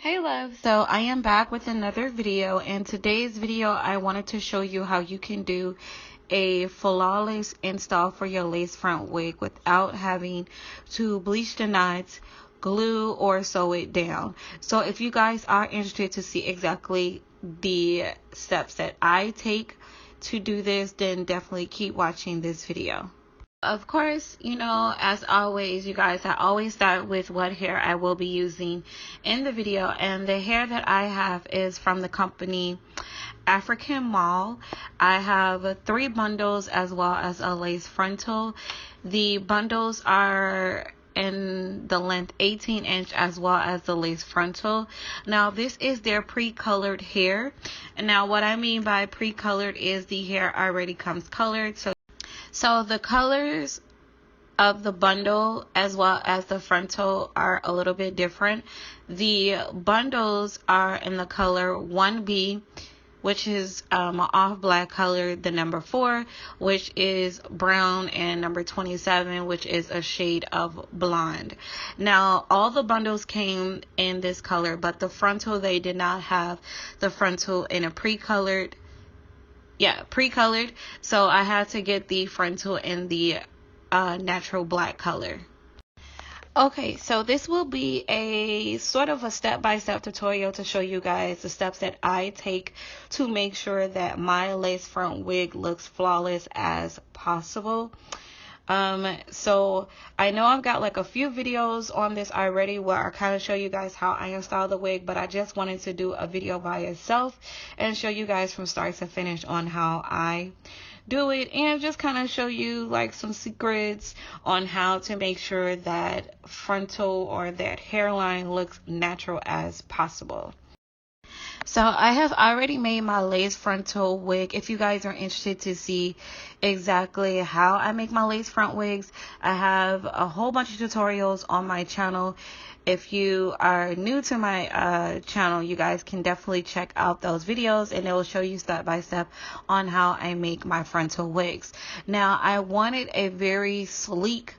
Hey love, so I am back with another video, and today's video I wanted to show you how you can do a flawless install for your lace front wig without having to bleach the knots, glue, or sew it down. So if you guys are interested to see exactly the steps that I take to do this, then definitely keep watching this video. Of course, you know, as always, you guys, I always start with what hair I will be using in the video, and the hair that I have is from the company African Mall. I have 3 bundles as well as a lace frontal. The bundles are in the length 18-inch as well as the lace frontal. Now this is their pre-colored hair, and now what I mean by pre-colored is the hair already comes colored. So the colors of the bundle as well as the frontal are a little bit different. The bundles are in the color 1B, which is an off black color, the number 4, which is brown, and number 27, which is a shade of blonde. Now all the bundles came in this color, but the frontal, they did not have the frontal in a pre-colored, so I had to get the frontal in the natural black color. Okay, so this will be a sort of a step-by-step tutorial to show you guys the steps that I take to make sure that my lace front wig looks flawless as possible. So I know I've got like a few videos on this already where I kind of show you guys how I install the wig, but I just wanted to do a video by itself and show you guys from start to finish on how I do it, and just kind of show you like some secrets on how to make sure that frontal or that hairline looks natural as possible. So I have already made my lace frontal wig. If you guys are interested to see exactly how I make my lace front wigs, I have a whole bunch of tutorials on my channel. If you are new to my channel, you guys can definitely check out those videos, and it will show you step by step on how I make my frontal wigs. Now I wanted a very sleek,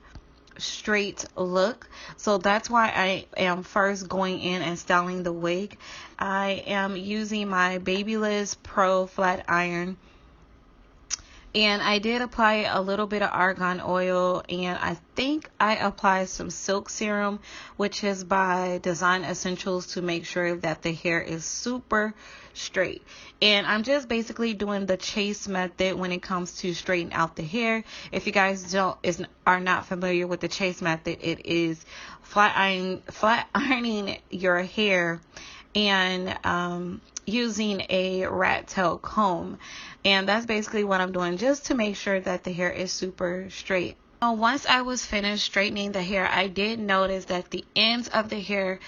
straight look, so that's why I am first going in and styling the wig. I am using my Babyliss Pro flat iron, and I did apply a little bit of argan oil, and I think I applied some silk serum, which is by Design Essentials, to make sure that the hair is super straight. And I'm just basically doing the chase method when it comes to straighten out the hair. If you guys are not familiar with the chase method, it is flat ironing your hair and using a rat tail comb, and that's basically what I'm doing, just to make sure that the hair is super straight. Now, once I was finished straightening the hair, I did notice that the ends of the hair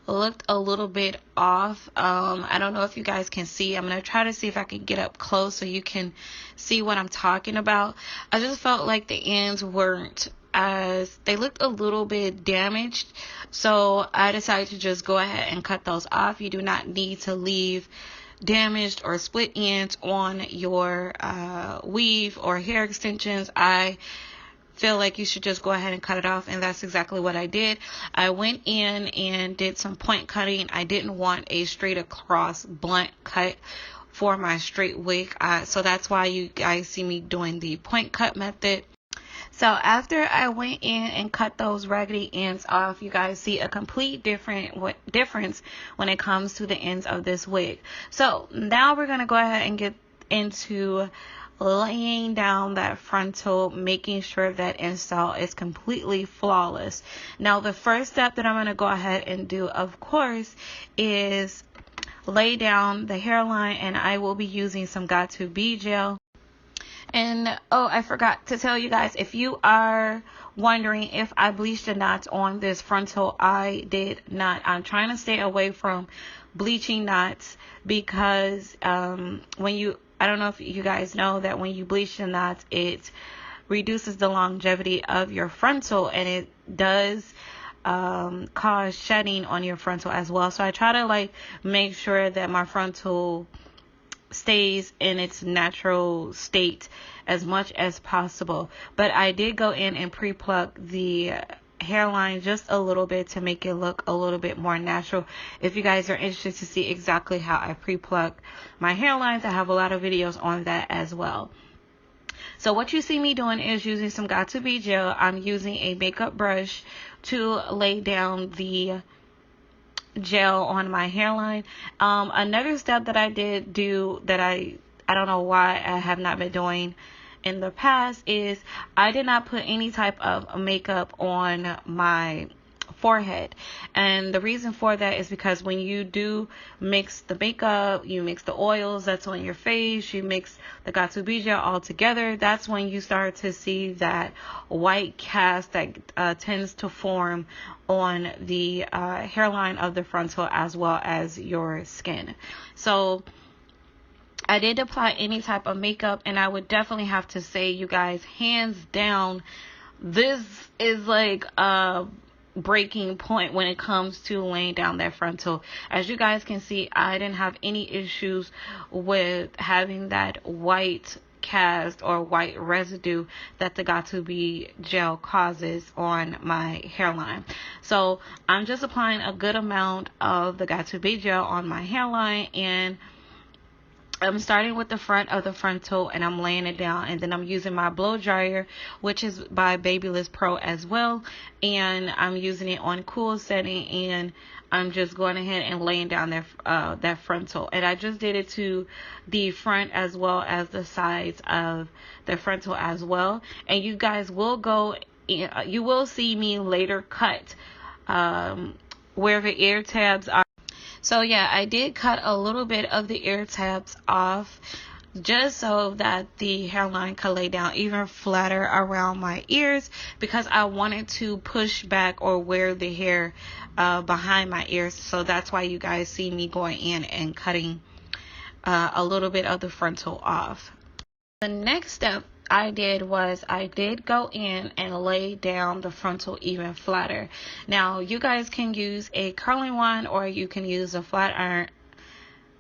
looked a little bit off. I don't know if you guys can see. I'm gonna try to see if I can get up close so you can see what I'm talking about. I just felt like the ends weren't, as they looked a little bit damaged, so I decided to just go ahead and cut those off. You do not need to leave damaged or split ends on your weave or hair extensions. I feel like you should just go ahead and cut it off, and that's exactly what I did. I went in and did some point cutting. I didn't want a straight across blunt cut for my straight wig, so that's why you guys see me doing the point cut method. So after I went in and cut those raggedy ends off, you guys see a complete difference when it comes to the ends of this wig. So now we're going to go ahead and get into laying down that frontal, making sure that install is completely flawless. Now the first step that I'm going to go ahead and do, of course, is lay down the hairline, and I will be using some Got2b gel. And oh, I forgot to tell you guys, if you are wondering if I bleached the knots on this frontal, I did not. I'm trying to stay away from bleaching knots because when you, I don't know if you guys know that when you bleach the knots, it reduces the longevity of your frontal, and it does cause shedding on your frontal as well. So I try to like make sure that my frontal stays in its natural state as much as possible. But I did go in and pre-pluck the hairline just a little bit to make it look a little bit more natural. If you guys are interested to see exactly how I pre-pluck my hairlines, I have a lot of videos on that as well. So what you see me doing is using some Got2b gel. I'm using a makeup brush to lay down the gel on my hairline. Another step that I did do that I don't know why I have not been doing in the past is I did not put any type of makeup on my forehead, and the reason for that is because when you do mix the makeup, you mix the oils that's on your face, you mix the Got2b gel all together, that's when you start to see that white cast that tends to form on the hairline of the frontal as well as your skin. So I did apply any type of makeup, and I would definitely have to say, you guys, hands down, this is like a breaking point when it comes to laying down that frontal. As you guys can see, I didn't have any issues with having that white cast or white residue that the Got2b gel causes on my hairline. So I'm just applying a good amount of the Got2b gel on my hairline, and I'm starting with the front of the frontal and I'm laying it down, and then I'm using my blow dryer, which is by Babyliss Pro as well, and I'm using it on cool setting, and I'm just going ahead and laying down that frontal. And I just did it to the front as well as the sides of the frontal as well. And you guys will you will see me later cut where the ear tabs are. So yeah, I did cut a little bit of the ear tabs off just so that the hairline could lay down even flatter around my ears, because I wanted to push back or wear the hair behind my ears. So that's why you guys see me going in and cutting a little bit of the frontal off. The next step I did was I did go in and lay down the frontal even flatter. Now you guys can use a curling wand, or you can use a flat iron,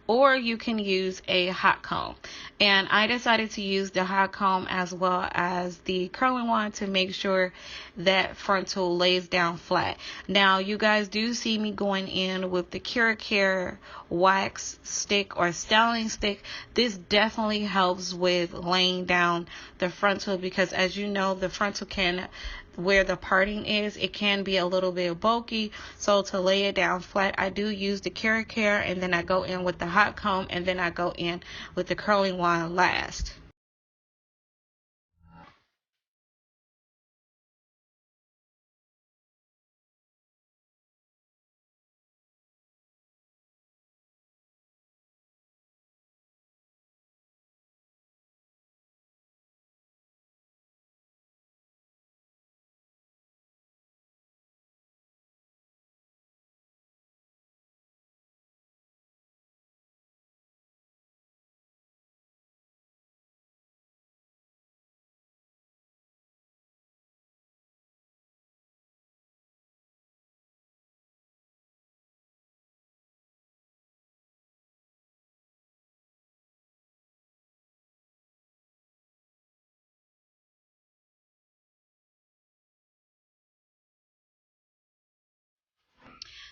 or you can use a hot comb, and I decided to use the hot comb as well as the curling wand to make sure that frontal lays down flat. Now you guys do see me going in with the Care wax stick or styling stick. This definitely helps with laying down the frontal, because as you know, the frontal can, where the parting is, it can be a little bit bulky. So to lay it down flat, I do use the Care, and then I go in with the hot comb, and then I go in with the curling wand last.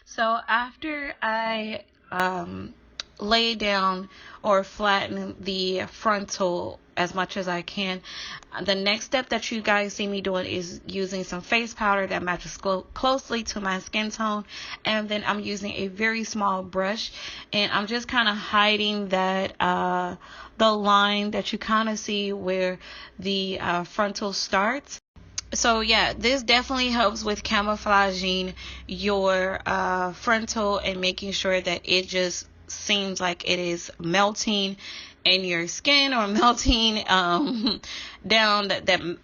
So after I lay down or flatten the frontal as much as I can, the next step that you guys see me doing is using some face powder that matches closely to my skin tone, and then I'm using a very small brush, and I'm just kind of hiding that the line that you kind of see where the frontal starts. So yeah, this definitely helps with camouflaging your frontal and making sure that it just seems like it is melting in your skin, or melting down,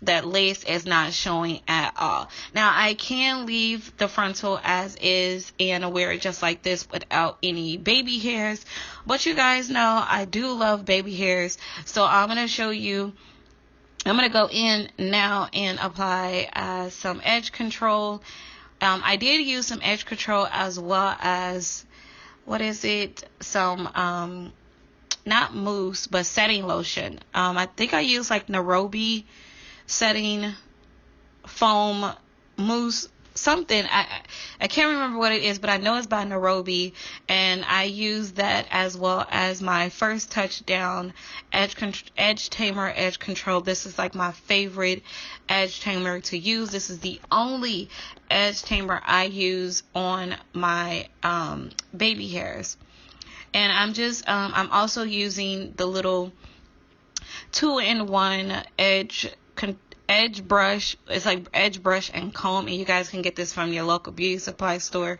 that lace is not showing at all. Now I can leave the frontal as is and wear it just like this without any baby hairs, but you guys know I do love baby hairs, so I'm going to show you. I'm going to go in now and apply some edge control. I did use some edge control as well as, some, not mousse, but setting lotion. I think I used like Nairobi setting foam mousse something. I can't remember what it is, but I know it's by Nairobi, and I use that as well as my first touchdown edge tamer edge control. This is like my favorite edge tamer to use. This is the only edge tamer I use on my baby hairs. And I'm also using the little 2-in-1 edge brush. It's like edge brush and comb, and you guys can get this from your local beauty supply store.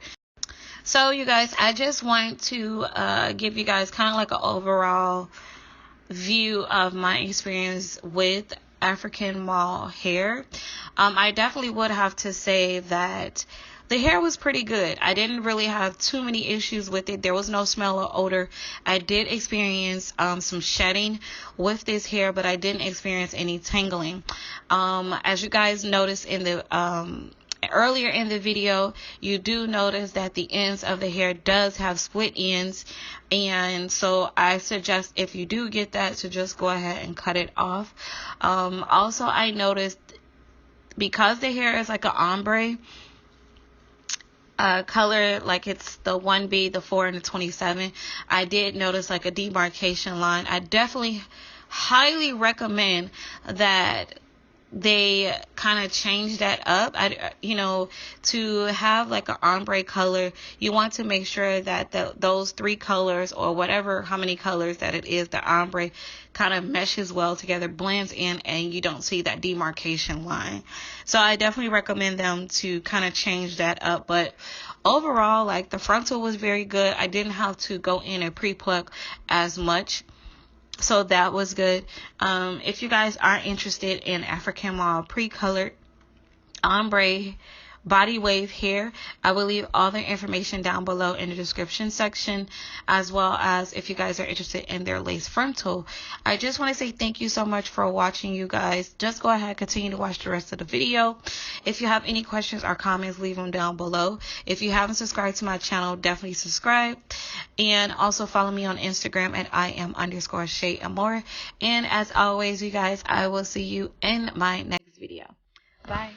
So you guys, I just want to give you guys kind of like an overall view of my experience with African mall hair. I definitely would have to say that the hair was pretty good. I didn't really have too many issues with it. There was no smell or odor. I did experience some shedding with this hair, but I didn't experience any tangling. As you guys noticed in the earlier in the video, you do notice that the ends of the hair does have split ends, and so I suggest if you do get that to just go ahead and cut it off. Also, I noticed because the hair is like an ombre color, like it's the 1B, the 4, and the 27, I did notice like a demarcation line. I definitely highly recommend that they kind of change that up. To have like an ombre color, you want to make sure that those 3 colors, or whatever, how many colors that it is, the ombre kind of meshes well together, blends in, and you don't see that demarcation line. So I definitely recommend them to kind of change that up. But overall, like, the frontal was very good. I didn't have to go in and pre-pluck as much, so that was good. If you guys are interested in African mall pre-colored ombre body wave hair, I will leave all the information down below in the description section, as well as if you guys are interested in their lace frontal. I just want to say thank you so much for watching, you guys. Just go ahead, continue to watch the rest of the video. If you have any questions or comments, leave them down below. If you haven't subscribed to my channel, definitely subscribe, and also follow me on Instagram at @IM_Shay Amour. And as always, you guys, I will see you in my next video. Bye.